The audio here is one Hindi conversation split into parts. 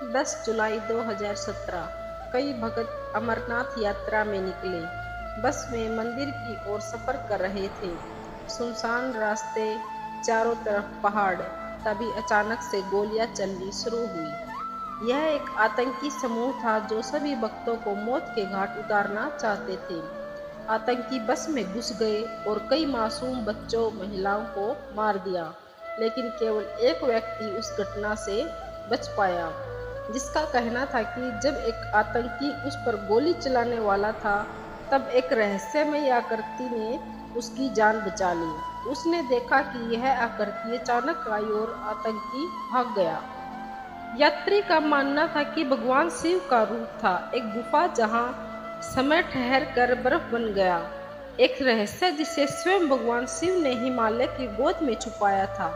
10 जुलाई 2017 कई भक्त अमरनाथ यात्रा में निकले। बस में मंदिर की ओर सफर कर रहे थे। सुनसान रास्ते, चारों तरफ पहाड़। तभी अचानक से गोलियां चलनी शुरू हुई। यह एक आतंकी समूह था जो सभी भक्तों को मौत के घाट उतारना चाहते थे। आतंकी बस में घुस गए और कई मासूम बच्चों, महिलाओं को मार दिया, लेकिन केवल एक व्यक्ति उस घटना से बच पाया, जिसका कहना था कि जब एक आतंकी उस पर गोली चलाने वाला था, तब एक रहस्यमयी आकृति ने उसकी जान बचा ली। उसने देखा कि यह आकृति अचानक आई और आतंकी भाग गया। यात्री का मानना था कि भगवान शिव का रूप था, एक गुफा जहां समय ठहर कर बर्फ बन गया, एक रहस्य जिसे स्वयं भगवान शिव ने हिमालय की गोद में छुपाया था।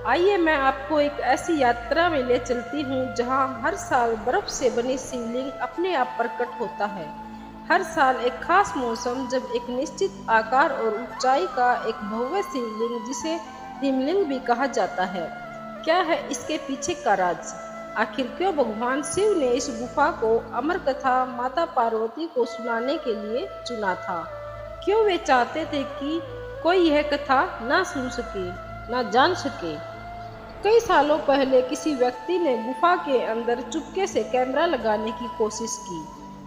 आइए मैं आपको एक ऐसी यात्रा में ले चलती हूँ जहाँ हर साल बर्फ से बनी शिवलिंग अपने आप प्रकट होता है। हर साल एक खास मौसम जब एक निश्चित आकार और ऊंचाई का एक भव्य शिवलिंग, जिसे हिमलिंग भी कहा जाता है। क्या है इसके पीछे का राज? आखिर क्यों भगवान शिव ने इस गुफा को अमर कथा माता पार्वती को सुनाने के लिए चुना था? क्यों वे चाहते थे कि कोई यह कथा ना सुन सके, ना जान सके? कई सालों पहले किसी व्यक्ति ने गुफा के अंदर चुपके से कैमरा लगाने की कोशिश की।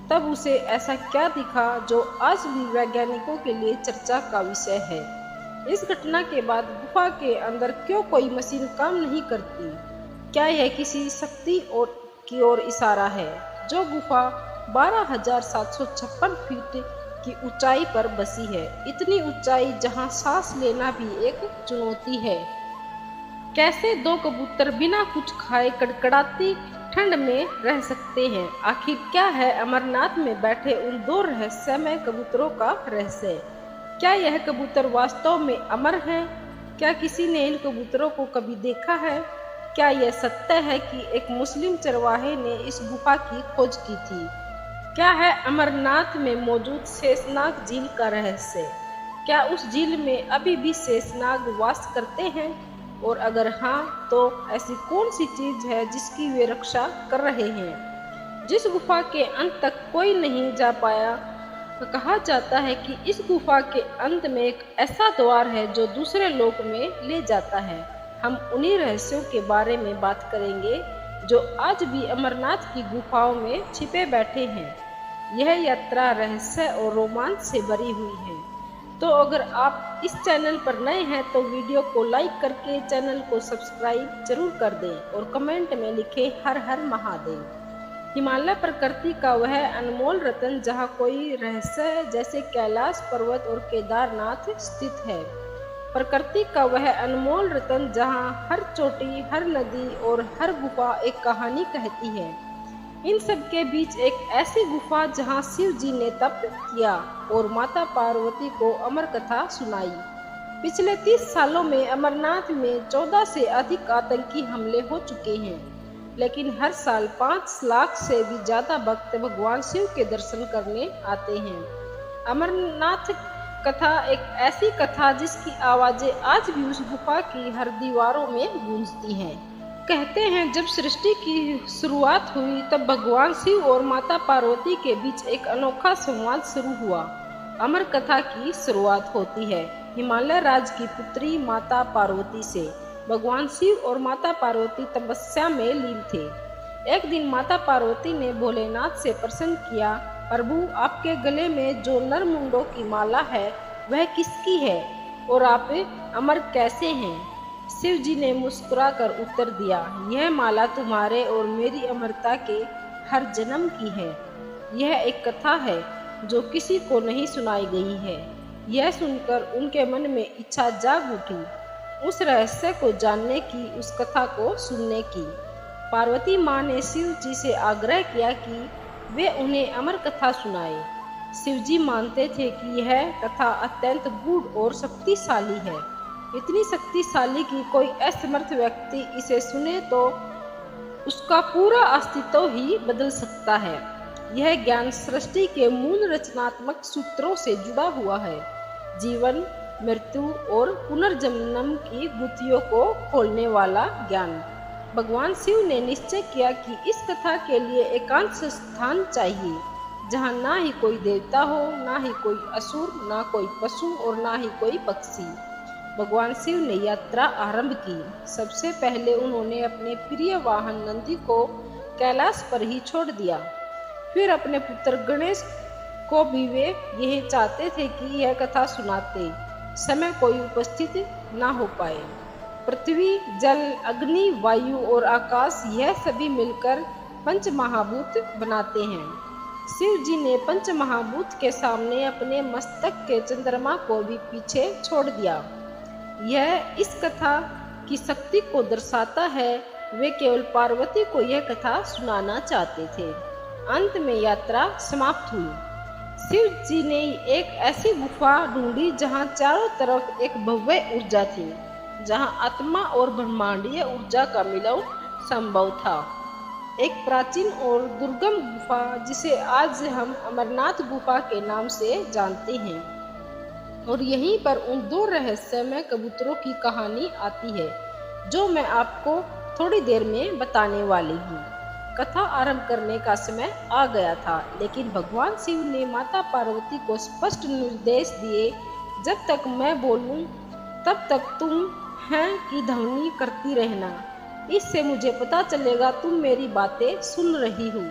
तब उसे ऐसा क्या दिखा जो आज भी वैज्ञानिकों के लिए चर्चा का विषय है। इस घटना के बाद गुफा के अंदर क्यों कोई मशीन काम नहीं करती? क्या यह किसी शक्ति की ओर इशारा है? जो गुफा 12,756 फीट की ऊंचाई पर बसी है, इतनी ऊंचाई जहां सांस लेना भी एक चुनौती है। कैसे दो कबूतर बिना कुछ खाए कड़कड़ाती ठंड में रह सकते हैं? आखिर क्या है अमरनाथ में बैठे उन दो रहस्यमय कबूतरों का रहस्य? क्या यह कबूतर वास्तव में अमर हैं? क्या किसी ने इन कबूतरों को कभी देखा है? क्या यह सत्य है कि एक मुस्लिम चरवाहे ने इस गुफा की खोज की थी? क्या है अमरनाथ में मौजूद शेषनाग झील का रहस्य? क्या उस झील में अभी भी शेषनाग वास करते हैं? और अगर हाँ, तो ऐसी कौन सी चीज है जिसकी वे रक्षा कर रहे हैं? जिस गुफा के अंत तक कोई नहीं जा पाया, तो कहा जाता है कि इस गुफा के अंत में एक ऐसा द्वार है जो दूसरे लोक में ले जाता है। हम उन्हीं रहस्यों के बारे में बात करेंगे जो आज भी अमरनाथ की गुफाओं में छिपे बैठे हैं। यह यात्रा रहस्य और रोमांच से भरी हुई है। तो अगर आप इस चैनल पर नए हैं तो वीडियो को लाइक करके चैनल को सब्सक्राइब जरूर कर दें और कमेंट में लिखें हर हर महादेव। हिमालय प्रकृति का वह अनमोल रत्न जहाँ कोई रहस्य जैसे कैलाश पर्वत और केदारनाथ स्थित है। प्रकृति का वह अनमोल रत्न जहाँ हर चोटी, हर नदी और हर गुफा एक कहानी कहती है। इन सब के बीच एक ऐसी गुफा जहां शिव जी ने तप किया और माता पार्वती को अमर कथा सुनाई। पिछले 30 सालों में अमरनाथ में 14 से अधिक आतंकी हमले हो चुके हैं, लेकिन हर साल 5 लाख से भी ज्यादा भक्त भगवान शिव के दर्शन करने आते हैं। अमरनाथ कथा एक ऐसी कथा जिसकी आवाजें आज भी उस गुफा की हर दीवारों में गूंजती हैं। कहते हैं जब सृष्टि की शुरुआत हुई तब भगवान शिव और माता पार्वती के बीच एक अनोखा संवाद शुरू हुआ। अमर कथा की शुरुआत होती है हिमालय राज्य की पुत्री माता पार्वती से। भगवान शिव और माता पार्वती तपस्या में लीन थे। एक दिन माता पार्वती ने भोलेनाथ से प्रश्न किया, प्रभु आपके गले में जो नर मुंडों की माला है वह किसकी है और आप अमर कैसे हैं? शिव जी ने मुस्कुराकर उत्तर दिया, यह माला तुम्हारे और मेरी अमरता के हर जन्म की है। यह एक कथा है जो किसी को नहीं सुनाई गई है। यह सुनकर उनके मन में इच्छा जाग उठी, उस रहस्य को जानने की, उस कथा को सुनने की। पार्वती माँ ने शिव जी से आग्रह किया कि वे उन्हें अमर कथा सुनाए। शिव जी मानते थे कि यह कथा अत्यंत गूढ़ और शक्तिशाली है, इतनी शक्तिशाली कि कोई असमर्थ व्यक्ति इसे सुने तो उसका पूरा अस्तित्व ही बदल सकता है। यह ज्ञान सृष्टि के मूल रचनात्मक सूत्रों से जुड़ा हुआ है, जीवन, मृत्यु और पुनर्जन्म की गुत्थियों को खोलने वाला ज्ञान। भगवान शिव ने निश्चय किया कि इस कथा के लिए एकांत स्थान चाहिए, जहाँ ना ही कोई देवता हो, ना ही कोई असुर, ना कोई पशु और ना ही कोई पक्षी। भगवान शिव ने यात्रा आरंभ की। सबसे पहले उन्होंने अपने प्रिय वाहन नंदी को कैलाश पर ही छोड़ दिया। फिर अपने पुत्र गणेश को भी वे यही चाहते थे कि यह कथा सुनाते समय कोई उपस्थित ना हो पाए। पृथ्वी, जल, अग्नि, वायु और आकाश, यह सभी मिलकर पंच महाभूत बनाते हैं। शिव जी ने पंच महाभूत के सामने अपने मस्तक के चंद्रमा को भी पीछे छोड़ दिया। यह इस कथा की शक्ति को दर्शाता है। वे केवल पार्वती को यह कथा सुनाना चाहते थे। अंत में यात्रा समाप्त हुई। शिव जी ने एक ऐसी गुफा ढूंढी जहां चारों तरफ एक भव्य ऊर्जा थी, जहां आत्मा और ब्रह्मांडीय ऊर्जा का मिलन संभव था। एक प्राचीन और दुर्गम गुफा जिसे आज हम अमरनाथ गुफा के नाम से जानते हैं। और यहीं पर उन दो रहस्यमय कबूतरों की कहानी आती है, जो मैं आपको थोड़ी देर में बताने वाली हूँ। कथा आरंभ करने का समय आ गया था, लेकिन भगवान शिव ने माता पार्वती को स्पष्ट निर्देश दिए, जब तक मैं बोलूं तब तक तुम हैं की ध्वनि करती रहना। इससे मुझे पता चलेगा तुम मेरी बातें सुन रही हो।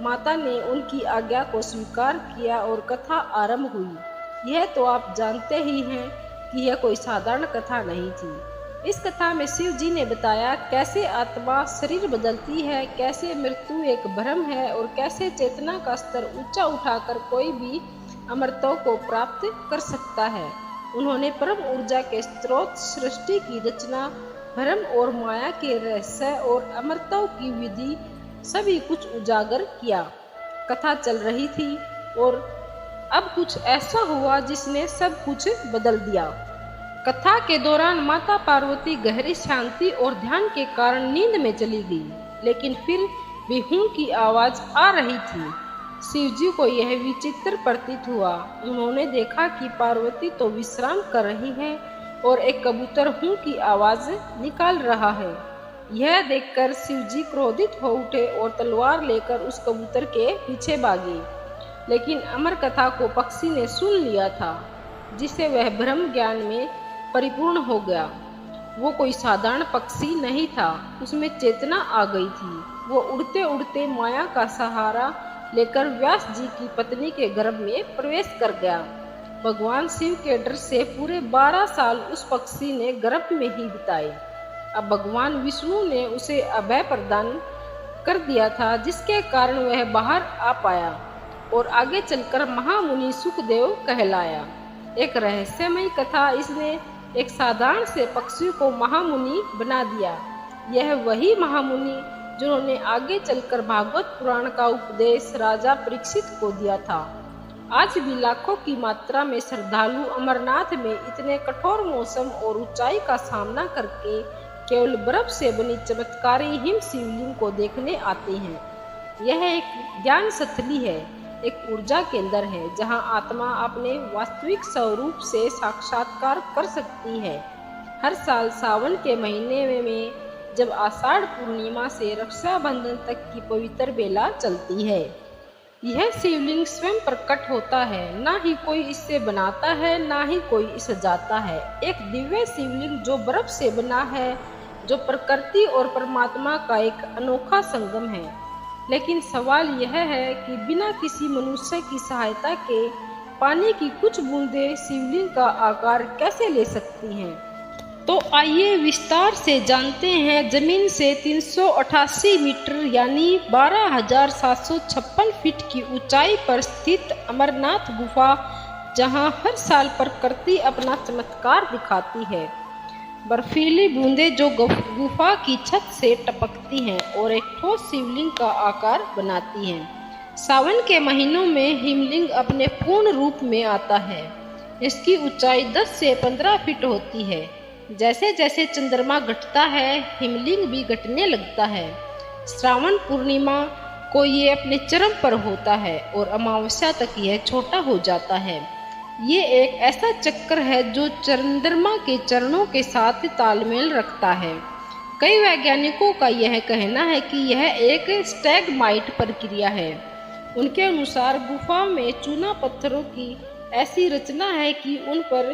माता ने उनकी आज्ञा को स्वीकार किया और कथा आरंभ हुई। यह तो आप जानते ही हैं कि यह कोई साधारण कथा नहीं थी। इस कथा में शिव जी ने बताया कैसे आत्मा शरीर बदलती है, कैसे मृत्यु एक भ्रम है और कैसे चेतना का स्तर ऊंचा उठाकर कोई भी अमरत्व को प्राप्त कर सकता है। उन्होंने परम ऊर्जा के स्रोत, सृष्टि की रचना, भ्रम और माया के रहस्य और अमरत्व की विधि सभी कुछ उजागर किया। कथा चल रही थी और अब कुछ ऐसा हुआ जिसने सब कुछ बदल दिया। कथा के दौरान माता पार्वती गहरी शांति और ध्यान के कारण नींद में चली गई, लेकिन फिर भी हूं की आवाज आ रही थी। शिवजी को यह विचित्र प्रतीत हुआ। उन्होंने देखा कि पार्वती तो विश्राम कर रही है और एक कबूतर हूं की आवाज निकाल रहा है। यह देखकर शिवजी क्रोधित हो उठे और तलवार लेकर उस कबूतर के पीछे भागे। लेकिन अमर कथा को पक्षी ने सुन लिया था, जिससे वह ब्रह्म ज्ञान में परिपूर्ण हो गया। वो कोई साधारण पक्षी नहीं था, उसमें चेतना आ गई थी। वो उड़ते उड़ते माया का सहारा लेकर व्यास जी की पत्नी के गर्भ में प्रवेश कर गया। भगवान शिव के डर से पूरे 12 साल उस पक्षी ने गर्भ में ही बिताए। अब भगवान विष्णु ने उसे अभय प्रदान कर दिया था, जिसके कारण वह बाहर आ पाया और आगे चलकर महामुनि सुखदेव कहलाया। एक रहस्यमय कथा, इसने एक साधारण से पक्षी को महामुनि बना दिया। यह वही महामुनि जिन्होंने आगे चलकर भागवत पुराण का उपदेश राजा परीक्षित को दिया था। आज भी लाखों की मात्रा में श्रद्धालु अमरनाथ में इतने कठोर मौसम और ऊंचाई का सामना करके केवल बर्फ से बनी चमत्कारी हिम शिवलिंग को देखने आते हैं। यह एक ज्ञान स्थली है, एक ऊर्जा केंद्र है, जहां आत्मा अपने वास्तविक स्वरूप से साक्षात्कार कर सकती है। हर साल सावन के महीने में जब आषाढ़ पूर्णिमा से रक्षाबंधन तक की पवित्र बेला चलती है, यह शिवलिंग स्वयं प्रकट होता है। ना ही कोई इससे बनाता है, ना ही कोई इसे सजाता है। एक दिव्य शिवलिंग जो बर्फ से बना है, जो प्रकृति और परमात्मा का एक अनोखा संगम है। लेकिन सवाल यह है कि बिना किसी मनुष्य की सहायता के पानी की कुछ बूंदें शिवलिंग का आकार कैसे ले सकती हैं? तो आइए विस्तार से जानते हैं। जमीन से 388 मीटर यानी 12,756 फीट की ऊंचाई पर स्थित अमरनाथ गुफा, जहां हर साल प्रकृति अपना चमत्कार दिखाती है। बर्फीली बूंदें जो गुफा की छत से टपकती हैं और एक ठोस शिवलिंग का आकार बनाती हैं। सावन के महीनों में हिमलिंग अपने पूर्ण रूप में आता है। इसकी ऊंचाई 10 से 15 फीट होती है। जैसे जैसे चंद्रमा घटता है, हिमलिंग भी घटने लगता है। श्रावण पूर्णिमा को ये अपने चरम पर होता है और अमावस्या तक यह छोटा हो जाता है। ये एक ऐसा चक्र है जो चंद्रमा के चरणों के साथ तालमेल रखता है। कई वैज्ञानिकों का यह कहना है कि यह एक स्टैगमाइट प्रक्रिया है। उनके अनुसार गुफा में चूना पत्थरों की ऐसी रचना है कि उन पर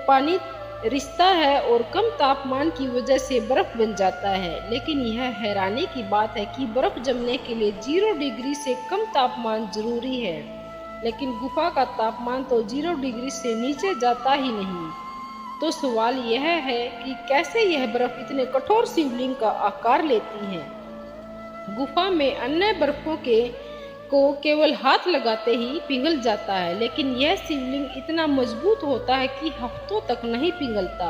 पानी रिश्ता है और कम तापमान की वजह से बर्फ बन जाता है। लेकिन यह हैरानी की बात है कि बर्फ जमने के लिए 0 डिग्री से कम तापमान जरूरी है, लेकिन गुफा का तापमान तो 0 डिग्री से नीचे जाता ही नहीं। तो सवाल यह है कि कैसे यह बर्फ इतने कठोर शिवलिंग का आकार लेती है। गुफा में अन्य बर्फों को केवल हाथ लगाते ही पिघल जाता है, लेकिन यह शिवलिंग इतना मजबूत होता है कि हफ्तों तक नहीं पिघलता।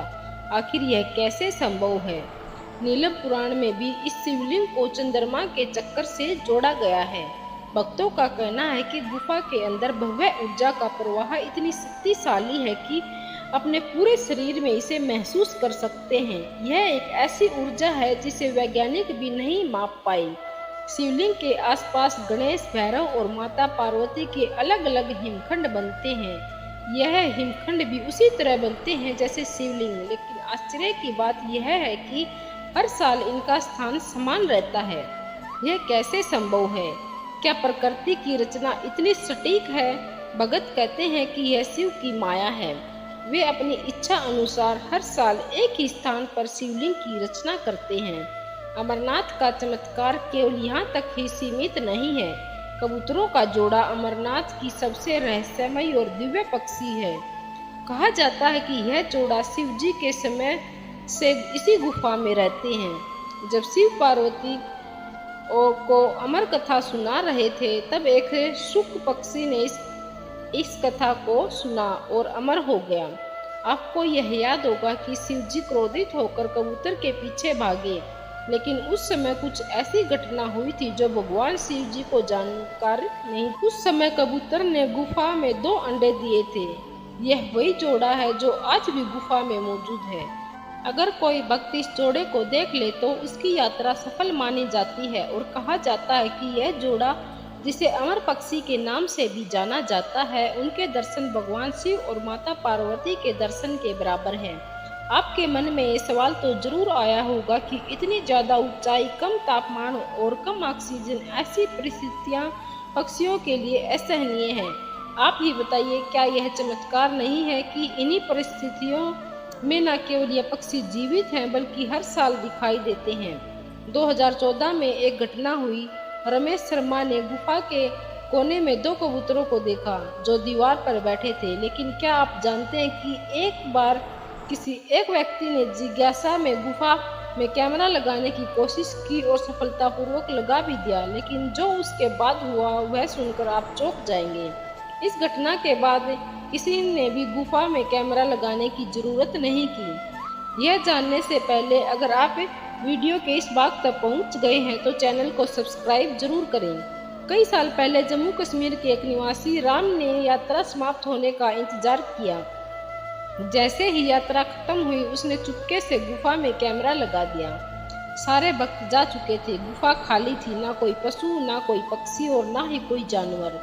आखिर यह कैसे संभव है? नीलम पुराण में भी इस शिवलिंग को चंद्रमा के चक्कर से जोड़ा गया है। भक्तों का कहना है कि गुफा के अंदर भव्य ऊर्जा का प्रवाह इतनी शक्तिशाली है कि अपने पूरे शरीर में इसे महसूस कर सकते हैं। यह एक ऐसी ऊर्जा है जिसे वैज्ञानिक भी नहीं माप पाए। शिवलिंग के आसपास गणेश, भैरव और माता पार्वती के अलग अलग हिमखंड बनते हैं। यह हिमखंड भी उसी तरह बनते हैं जैसे शिवलिंग, लेकिन आश्चर्य की बात यह है कि हर साल इनका स्थान समान रहता है। यह कैसे संभव है? क्या प्रकृति की रचना इतनी सटीक है? भगत कहते हैं कि यह शिव की माया है। वे अपनी इच्छा अनुसार हर साल एक ही स्थान पर शिवलिंग की रचना करते हैं। अमरनाथ का चमत्कार केवल यहाँ तक ही सीमित नहीं है। कबूतरों का जोड़ा अमरनाथ की सबसे रहस्यमय और दिव्य पक्षी है। कहा जाता है कि यह जोड़ा शिव जी के समय से इसी गुफा में रहते हैं। जब शिव पार्वती को अमर कथा सुना रहे थे, तब एक शुक पक्षी ने इस कथा को सुना और अमर हो गया। आपको यह याद होगा कि शिव जी क्रोधित होकर कबूतर के पीछे भागे, लेकिन उस समय कुछ ऐसी घटना हुई थी जो भगवान शिव जी को जानकारी नहीं। उस समय कबूतर ने गुफा में 2 अंडे दिए थे। यह वही जोड़ा है जो आज भी गुफा में मौजूद है। अगर कोई भक्त इस जोड़े को देख ले तो उसकी यात्रा सफल मानी जाती है और कहा जाता है कि यह जोड़ा, जिसे अमर पक्षी के नाम से भी जाना जाता है, उनके दर्शन भगवान शिव और माता पार्वती के दर्शन के बराबर है। आपके मन में ये सवाल तो जरूर आया होगा कि इतनी ज्यादा ऊंचाई, कम तापमान और कम ऑक्सीजन, ऐसी परिस्थितियां पक्षियों के लिए असहनीय है। आप ही बताइए, क्या यह चमत्कार नहीं है कि इन्हीं परिस्थितियों में न केवल ये पक्षी जीवित हैं बल्कि हर साल दिखाई देते हैं। 2014 में एक घटना हुई। रमेश शर्मा ने गुफा के कोने में 2 कबूतरों को देखा जो दीवार पर बैठे थे। लेकिन क्या आप जानते हैं कि एक बार किसी एक व्यक्ति ने जिज्ञासा में गुफा में कैमरा लगाने की कोशिश की और सफलतापूर्वक लगा भी दिया, लेकिन जो उसके बाद हुआ वह सुनकर आप चौंक जाएंगे। इस घटना के बाद किसी ने भी गुफा में कैमरा लगाने की जरूरत नहीं की। यह जानने से पहले अगर आप वीडियो के इस भाग तक पहुंच गए हैं तो चैनल को सब्सक्राइब जरूर करें। कई साल पहले जम्मू कश्मीर के एक निवासी राम ने यात्रा समाप्त होने का इंतजार किया। जैसे ही यात्रा खत्म हुई, उसने चुपके से गुफा में कैमरा लगा दिया। सारे भक्त जा चुके थे। गुफा खाली थी, ना कोई पशु, ना कोई पक्षी और ना ही कोई जानवर।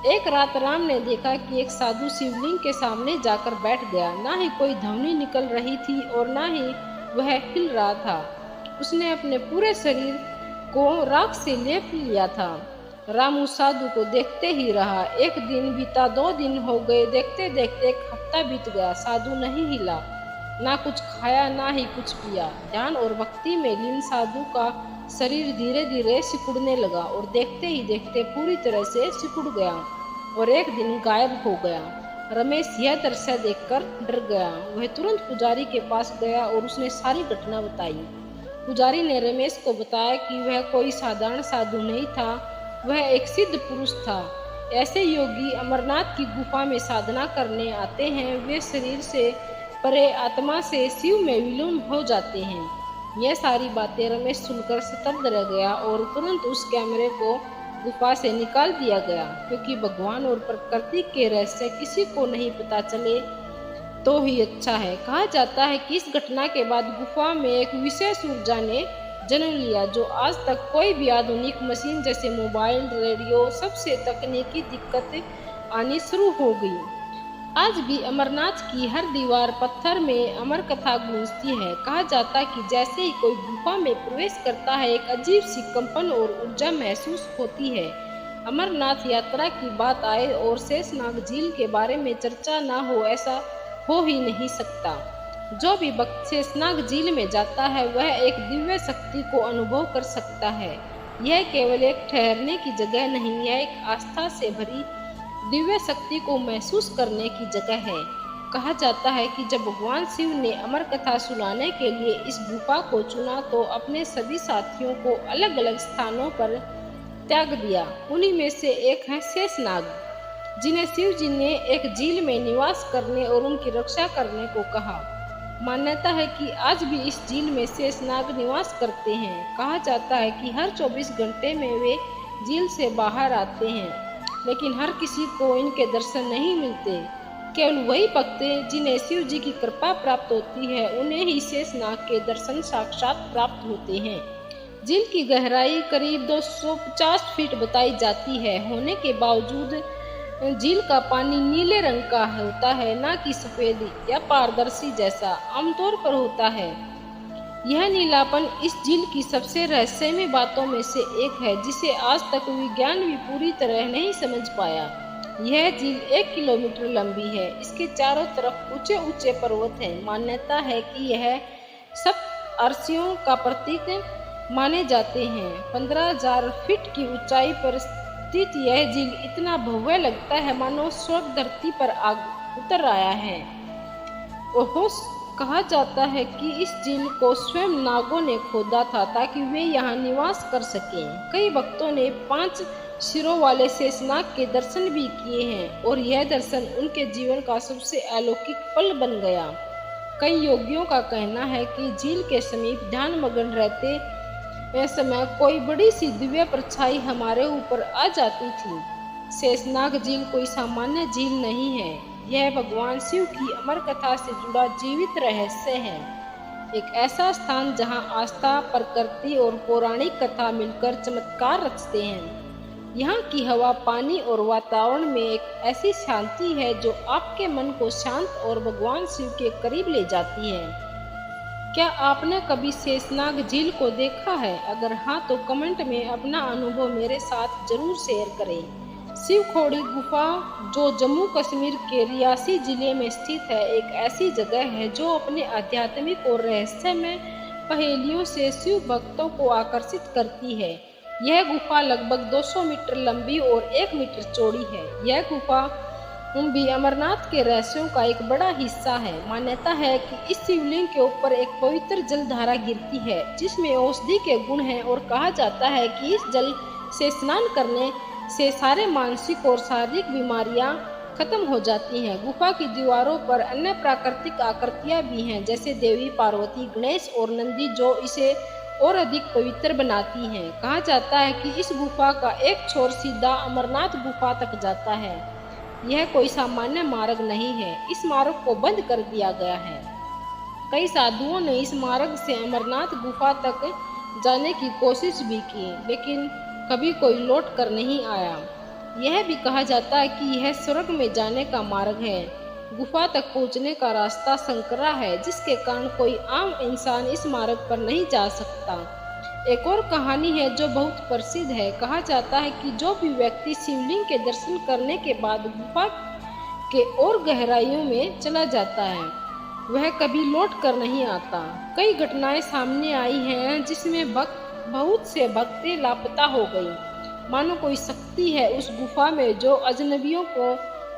एक रात राम ने देखा कि एक साधु शिवलिंग के सामने जाकर बैठ गया। ना ही कोई ध्वनि निकल रही थी और ना ही वह हिल रहा था। उसने अपने पूरे शरीर को राख से लेप लिया था। राम उस साधु को देखते ही रहा। 1 दिन बीता, 2 दिन हो गए, देखते देखते 1 हफ्ता बीत गया। साधु नहीं हिला, ना कुछ खाया, ना ही कुछ पिया। ध्यान और भक्ति में लीन साधु का शरीर धीरे धीरे सिकुड़ने लगा और देखते ही देखते पूरी तरह से सिकुड़ गया और एक दिन गायब हो गया। रमेश यह दृश्य देखकर डर गया। वह तुरंत पुजारी के पास गया और उसने सारी घटना बताई। पुजारी ने रमेश को बताया कि वह कोई साधारण साधु नहीं था, वह एक सिद्ध पुरुष था। ऐसे योगी अमरनाथ की गुफा में साधना करने आते हैं। वे शरीर से परे आत्मा से शिव में विलीन हो जाते हैं। यह सारी बातें रमेश सुनकर स्तब्ध रह गया और तुरंत उस कैमरे को गुफा से निकाल दिया गया, क्योंकि भगवान और प्रकृति के रहस्य किसी को नहीं पता चले तो ही अच्छा है। कहा जाता है कि इस घटना के बाद गुफा में एक विशेष ऊर्जा ने जन्म लिया, जो आज तक कोई भी आधुनिक मशीन जैसे मोबाइल, रेडियो, सबसे तकनीकी दिक्कत आनी शुरू हो गई। आज भी अमरनाथ की हर दीवार पत्थर में अमर कथा गूंजती है। कहा जाता है कि जैसे ही कोई गुफा में प्रवेश करता है, एक अजीब सी कंपन और ऊर्जा महसूस होती है। अमरनाथ यात्रा की बात आए और शेषनाग झील के बारे में चर्चा ना हो, ऐसा हो ही नहीं सकता। जो भी भक्त शेषनाग झील में जाता है वह एक दिव्य शक्ति को अनुभव कर सकता है। यह केवल एक ठहरने की जगह नहीं, यह एक आस्था से भरी दिव्य शक्ति को महसूस करने की जगह है। कहा जाता है कि जब भगवान शिव ने अमर कथा सुनाने के लिए इस गुफा को चुना तो अपने सभी साथियों को अलग अलग स्थानों पर त्याग दिया। उन्हीं में से एक है शेषनाग, जिन्हें शिव जी ने एक झील में निवास करने और उनकी रक्षा करने को कहा। मान्यता है कि आज भी इस झील में शेषनाग निवास करते हैं। कहा जाता है कि हर 24 घंटे में वे झील से बाहर आते हैं, लेकिन हर किसी को इनके दर्शन नहीं मिलते। केवल वही भक्त जिन्हें शिव जी की कृपा प्राप्त होती है, उन्हें ही शेषनाग के दर्शन साक्षात प्राप्त होते हैं। झील की गहराई करीब 250 फीट बताई जाती है। होने के बावजूद झील का पानी नीले रंग का होता है, ना कि सफेद या पारदर्शी जैसा आमतौर पर होता है। यह नीलापन इस झील की सबसे रहस्यमय बातों में से एक है, जिसे आज तक विज्ञान भी पूरी तरह नहीं समझ पाया। यह झील 1 किलोमीटर लंबी है। इसके चारों तरफ ऊंचे ऊंचे पर्वत हैं। मान्यता है कि यह सप्त अर्षियों का प्रतीक माने जाते हैं। 15,000 फीट की ऊंचाई पर स्थित यह झील इतना भव्य लगता है मानो स्वर्ग धरती पर उतर आया है। कहा जाता है कि इस झील को स्वयं नागों ने खोदा था ताकि वे यहाँ निवास कर सकें। कई भक्तों ने 5 सिरों वाले शेषनाग के दर्शन भी किए हैं और यह दर्शन उनके जीवन का सबसे अलौकिक पल बन गया। कई योगियों का कहना है कि झील के समीप ध्यान मग्न रहते समय कोई बड़ी सी दिव्य परछाई हमारे ऊपर आ जाती थी। शेषनाग झील कोई सामान्य झील नहीं है, यह भगवान शिव की अमर कथा से जुड़ा जीवित रहस्य है। एक ऐसा स्थान जहां आस्था, प्रकृति और पौराणिक कथा मिलकर चमत्कार रचते हैं। यहाँ की हवा, पानी और वातावरण में एक ऐसी शांति है जो आपके मन को शांत और भगवान शिव के करीब ले जाती है। क्या आपने कभी शेषनाग झील को देखा है? अगर हाँ तो कमेंट में अपना अनुभव मेरे साथ जरूर शेयर करें। शिवखोड़ी गुफा, जो जम्मू कश्मीर के रियासी जिले में स्थित है, एक ऐसी जगह है जो अपने आध्यात्मिक और रहस्यमय पहेलियों से शिव भक्तों को आकर्षित करती है। यह गुफा लगभग 200 मीटर लंबी और 1 मीटर चौड़ी है। यह गुफा भी अमरनाथ के रहस्यों का एक बड़ा हिस्सा है। मान्यता है कि इस शिवलिंग के ऊपर एक पवित्र जलधारा गिरती है जिसमें औषधि के गुण हैं और कहा जाता है कि इस जल से स्नान करने से सारे मानसिक और शारीरिक बीमारियां खत्म हो जाती हैं। गुफा की दीवारों पर अन्य प्राकृतिक आकृतियां भी हैं, जैसे देवी पार्वती, गणेश और नंदी, जो इसे और अधिक पवित्र बनाती हैं। कहा जाता है कि इस गुफा का एक छोर सीधा अमरनाथ गुफा तक जाता है। यह कोई सामान्य मार्ग नहीं है, इस मार्ग को बंद कर दिया गया है। कई साधुओं ने इस मार्ग से अमरनाथ गुफा तक जाने की कोशिश भी की, लेकिन कभी कोई लौट कर नहीं आया। यह भी कहा जाता है कि यह स्वर्ग में जाने का मार्ग है। गुफा तक पहुंचने का रास्ता संकरा है, जिसके कारण कोई आम इंसान इस मार्ग पर नहीं जा सकता। एक और कहानी है जो बहुत प्रसिद्ध है। कहा जाता है कि जो भी व्यक्ति शिवलिंग के दर्शन करने के बाद गुफा के और गहराइयों में चला जाता है, वह कभी लौट कर नहीं आता। कई घटनाएं सामने आई हैं जिसमें बहुत से भक्त लापता हो गई, मानो कोई शक्ति है उस गुफा में जो अजनबियों को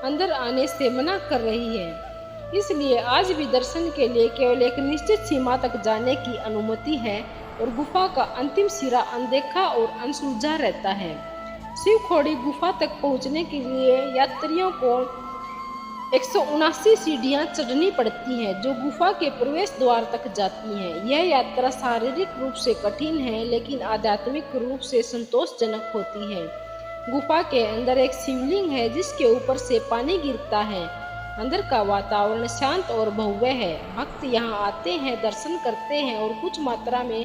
अंदर आने से मना कर रही है। इसलिए आज भी दर्शन के लिए केवल एक निश्चित सीमा तक जाने की अनुमति है और गुफा का अंतिम सिरा अनदेखा और अनसुलझा रहता है। शिवखोड़ी गुफा तक पहुंचने के लिए यात्रियों को 179 सीढ़ियां चढ़नी पड़ती हैं, जो गुफा के प्रवेश द्वार तक जाती हैं। यह यात्रा शारीरिक रूप से कठिन है, लेकिन आध्यात्मिक रूप से संतोषजनक होती है। गुफा के अंदर एक शिवलिंग है जिसके ऊपर से पानी गिरता है। अंदर का वातावरण शांत और भव्य है। भक्त यहाँ आते हैं, दर्शन करते हैं और कुछ मात्रा में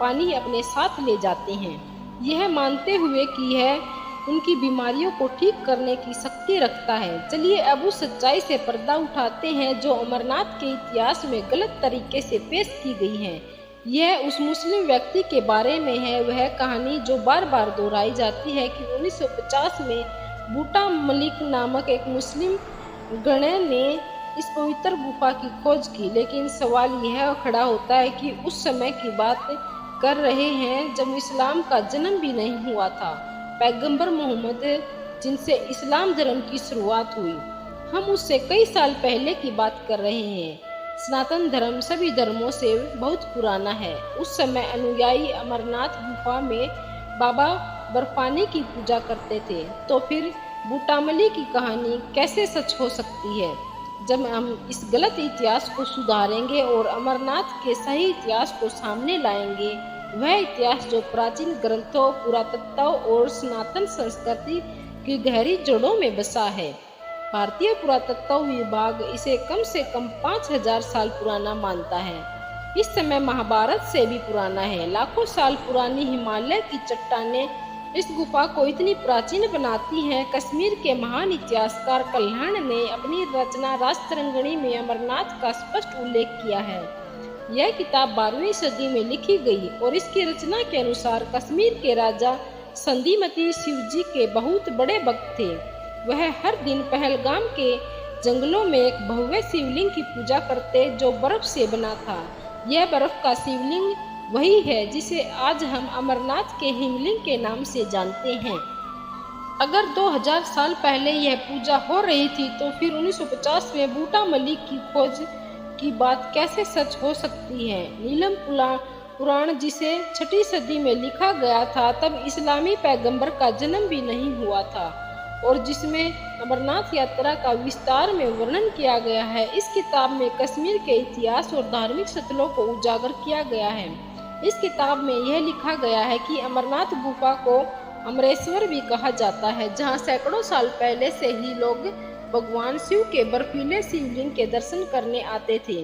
पानी अपने साथ ले जाते हैं, यह मानते हुए कि यह उनकी बीमारियों को ठीक करने की शक्ति रखता है। चलिए अब उस सच्चाई से पर्दा उठाते हैं जो अमरनाथ के इतिहास में गलत तरीके से पेश की गई है। यह उस मुस्लिम व्यक्ति के बारे में है, वह कहानी जो बार बार दोहराई जाती है कि 1950 में बूटा मलिक नामक एक मुस्लिम गणे ने इस पवित्र गुफा की खोज की। लेकिन सवाल यह खड़ा होता है कि उस समय की बात कर रहे हैं जब इस्लाम का जन्म भी नहीं हुआ था। पैगंबर मोहम्मद जिनसे इस्लाम धर्म की शुरुआत हुई, हम उससे कई साल पहले की बात कर रहे हैं। सनातन धर्म सभी धर्मों से बहुत पुराना है। उस समय अनुयायी अमरनाथ गुफा में बाबा बर्फानी की पूजा करते थे, तो फिर बूटामली की कहानी कैसे सच हो सकती है? जब हम इस गलत इतिहास को सुधारेंगे और अमरनाथ के सही इतिहास को सामने लाएंगे, वह इतिहास जो प्राचीन ग्रंथों, पुरातत्व और सनातन संस्कृति की गहरी जड़ों में बसा है। भारतीय पुरातत्व विभाग इसे कम से कम 5000 साल पुराना मानता है। इस समय महाभारत से भी पुराना है। लाखों साल पुरानी हिमालय की चट्टानें इस गुफा को इतनी प्राचीन बनाती हैं। कश्मीर के महान इतिहासकार कल्याण ने अपनी रचना राजतरंगिणी में अमरनाथ का स्पष्ट उल्लेख किया है। यह किताब 12वीं सदी में लिखी गई और इसकी रचना के अनुसार कश्मीर के राजा संधिमती शिवजी के बहुत बड़े भक्त थे। वह हर दिन पहलगाम के जंगलों में एक भव्य शिवलिंग की पूजा करते जो बर्फ से बना था। यह बर्फ का शिवलिंग वही है जिसे आज हम अमरनाथ के हिमलिंग के नाम से जानते हैं। अगर 2000 साल पहले यह पूजा हो रही थी तो फिर 1950 में बूटा मलिक की खोज की बात कैसे सच हो सकती है? नीलम पुराण जिसे 6वीं सदी में लिखा गया था, तब इस्लामी पैगंबर का जन्म भी नहीं हुआ था और जिसमें अमरनाथ यात्रा का विस्तार में वर्णन किया गया है। इस किताब में कश्मीर के इतिहास और धार्मिक स्थलों को उजागर किया गया है। इस किताब में यह लिखा गया है कि अमरनाथ गुफा को अमरेश्वर भी कहा जाता है, जहां सैकड़ों साल पहले से ही लोग भगवान शिव के बर्फीले शिवलिंग के दर्शन करने आते थे।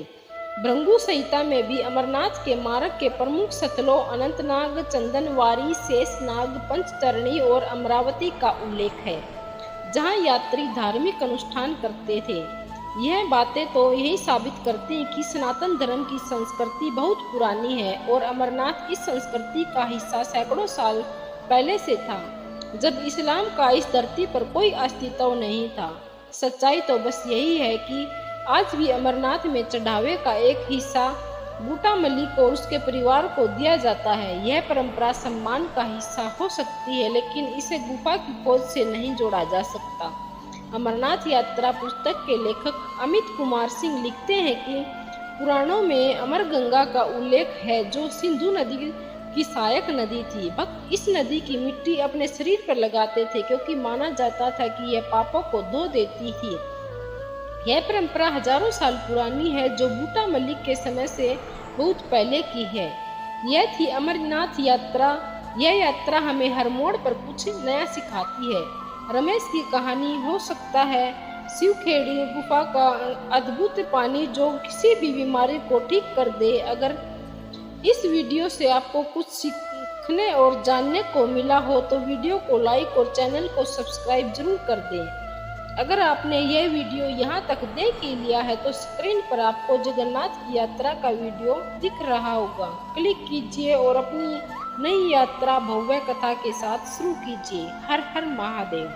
भृगु संहिता में भी अमरनाथ के मार्ग के प्रमुख स्थलों अनंतनाग, चंदनवारी, शेषनाग, पंचतरणी और अमरावती का उल्लेख है, जहां यात्री धार्मिक अनुष्ठान करते थे। यह बातें तो यही साबित करती हैं कि सनातन धर्म की संस्कृति बहुत पुरानी है और अमरनाथ इस संस्कृति का हिस्सा सैकड़ों साल पहले से था, जब इस्लाम का इस धरती पर कोई अस्तित्व नहीं था। सच्चाई तो बस यही है कि आज भी अमरनाथ में चढ़ावे का एक हिस्सा बूटा मलिक और उसके परिवार को दिया जाता है। यह परंपरा सम्मान का हिस्सा हो सकती है, लेकिन इसे गुफा की खोज से नहीं जोड़ा जा सकता। अमरनाथ यात्रा पुस्तक के लेखक अमित कुमार सिंह लिखते हैं कि पुराणों में अमर गंगा का उल्लेख है, जो सिंधु नदी की सहायक नदी थी। भक्त इस नदी की मिट्टी अपने शरीर पर लगाते थे क्योंकि माना जाता था कि यह पापों को धो देती थी। यह परंपरा हजारों साल पुरानी है, जो बूटा मलिक के समय से बहुत पहले की है। यह थी अमरनाथ यात्रा। यह यात्रा हमें हर मोड़ पर कुछ नया सिखाती है। रमेश की कहानी हो सकता है शिवखेड़ी गुफा का अद्भुत पानी जो किसी भी बीमारी को ठीक कर दे। अगर इस वीडियो से आपको कुछ सीखने और जानने को मिला हो तो वीडियो को लाइक और चैनल को सब्सक्राइब जरूर कर दें। अगर आपने यह वीडियो यहाँ तक देख ही लिया है तो स्क्रीन पर आपको जगन्नाथ की यात्रा का वीडियो दिख रहा होगा। क्लिक कीजिए और अपनी नई यात्रा भव्य कथा के साथ शुरू कीजिए। हर हर महादेव।